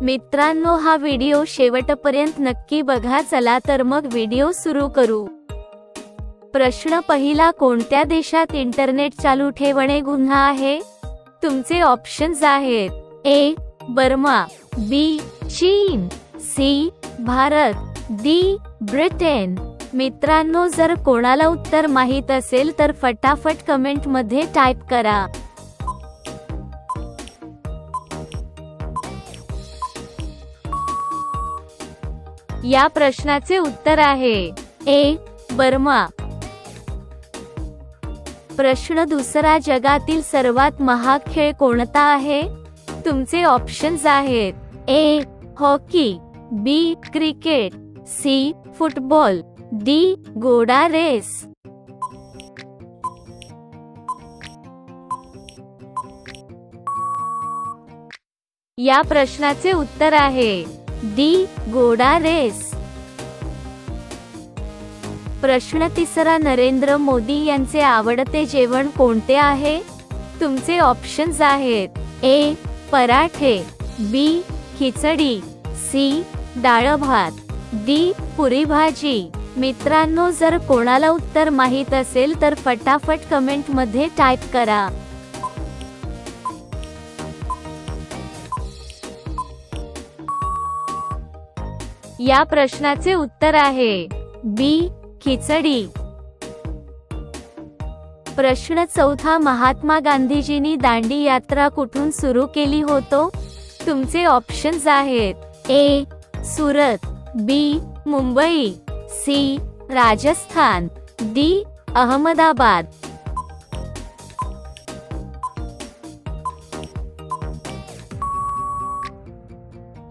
मित्रांनो, हा व्हिडिओ शेवटपर्यंत नक्की बघा। चला तर मग व्हिडिओ सुरू करू। प्रश्न पहिला, कोणत्या देशात इंटरनेट चालू ठेवणे गुन्हा आहे? तुमचे ऑप्शन्स आहेत: ए बर्मा, बी चीन, सी भारत, डी ब्रिटन। मित्रांनो, जर कोणाला उत्तर माहित असेल तर फटाफट कमेंट मध्ये टाइप करा। या प्रश्नाचे उत्तर आहे ए बर्मा। प्रश्न दुसरा, जगातील सर्वात महाग खेळ कोणता आहे? तुमचे ऑप्शन्स आहेत: A hockey, B cricket, C football, D घोडा रेस। या प्रश्नाचे उत्तर आहे डी घोडा रेस। प्रश्न तिसरा, नरेंद्र मोदी यांचे आवडते जेवण कोणते आहे? तुमचे ऑप्शन्स आहेत: ए पराठे, बी खिचडी, सी डाळ भात, डी पुरी भाजी। मित्रांनो, जर कोणाला उत्तर माहित असेल तर फटाफट कमेंट मध्ये टाइप करा। या प्रश्नाचे उत्तर आहे बी खिचडी। प्रश्न चौथा, महात्मा गांधीजींनी दांडी यात्रा कुठून सुरू केली होतो? तुमचे ऑप्शन्स आहेत: ए सुरत, बी मुंबई, सी राजस्थान, डी अहमदाबाद।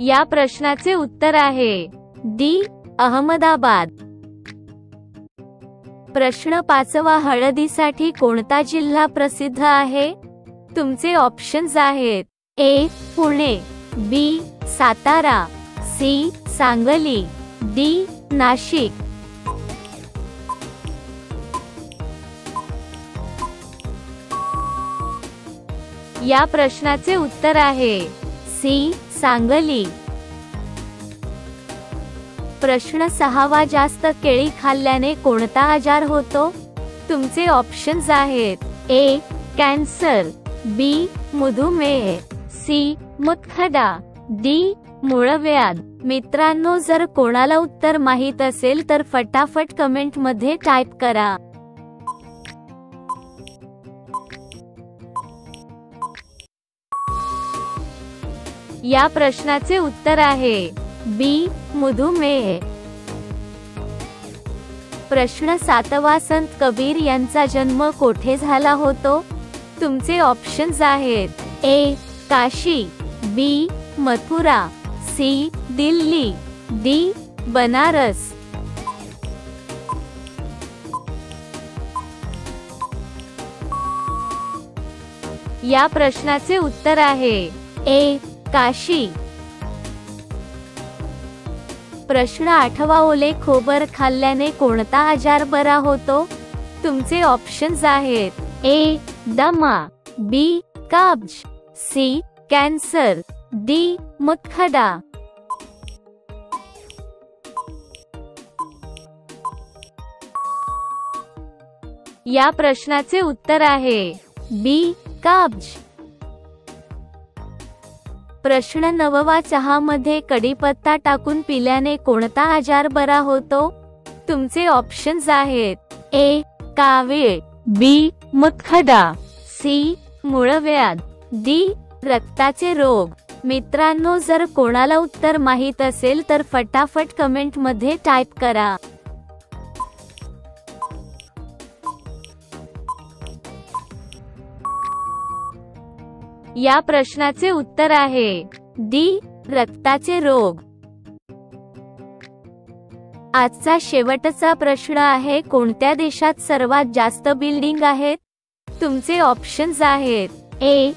या प्रश्नाचे उत्तर आहे डी अहमदाबाद। प्रश्न पाचवा, हळदीसाठी कोणता जिल्हा प्रसिद्ध आहे? तुमचे ऑप्शन्स आहेत: ए पुणे, बी सातारा, सी सांगली, डी नाशिक। या प्रश्नाचे उत्तर आहे सी सांगली। प्रश्न सहावा, जास्त केळी खाल्ल्याने कोणता आजार होतो? तुमचे ऑप्शन्स आहेत: ए कॅन्सर, बी मधुमेह, सी मुतखडा, डी मूळव्याध। मित्रांनो, जर कोणाला उत्तर माहित असेल तर फटाफट कमेंट मध्ये टाइप करा। या प्रश्नाचे उत्तर आहे बी मधुमेह। प्रश्न सातवा, संत कबीर यांचा जन्म कोठे झाला होतो? तुमचे ऑप्शन्स आहेत: ए काशी, बी मथुरा, सी दिल्ली, डी बनारस। या प्रश्नाचे उत्तर आहे ए काशी। प्रश्न आठवा, ओले खोबर खाल्ल्याने कोणता आजार बरा होतो? तुमचे ऑप्शन्स आहेत: ए दमा, बी कब्ज, सी कॅन्सर, डी मुतखडा। या प्रश्नाचे उत्तर आहे बी कब्ज। प्रश्न नववा, चहामध्ये कढीपत्ता टाकून पिल्याने कोणता आजार बरा होतो? तुमचे ऑप्शन्स आहेत: ए कावीळ, बी मुतखडा, सी मूळव्याध, डी रक्ताचे रोग। मित्रांनो, जर कोणाला उत्तर माहित असेल तर फटाफट कमेंट मध्ये टाइप करा। या प्रश्नाचे उत्तर आहे डी रक्ताचे रोग। आजचा शेवटचा प्रश्न आहे, कोणत्या देशात सर्वात जास्त बिल्डिंग आहेत? तुमचे ऑप्शन्स आहेत: A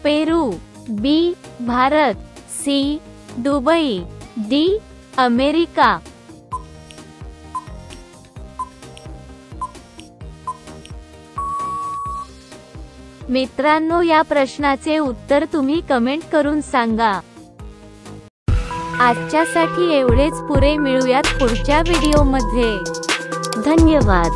Peru, B Bharat, C Dubai, D America. मित्रांनो, या प्रश्नाचे उत्तर तुम्ही कमेंट करून सांगा। आजच्यासाठी एवढेच पुरे. मिळूयात पुढच्या व्हिडिओमध्ये. धन्यवाद.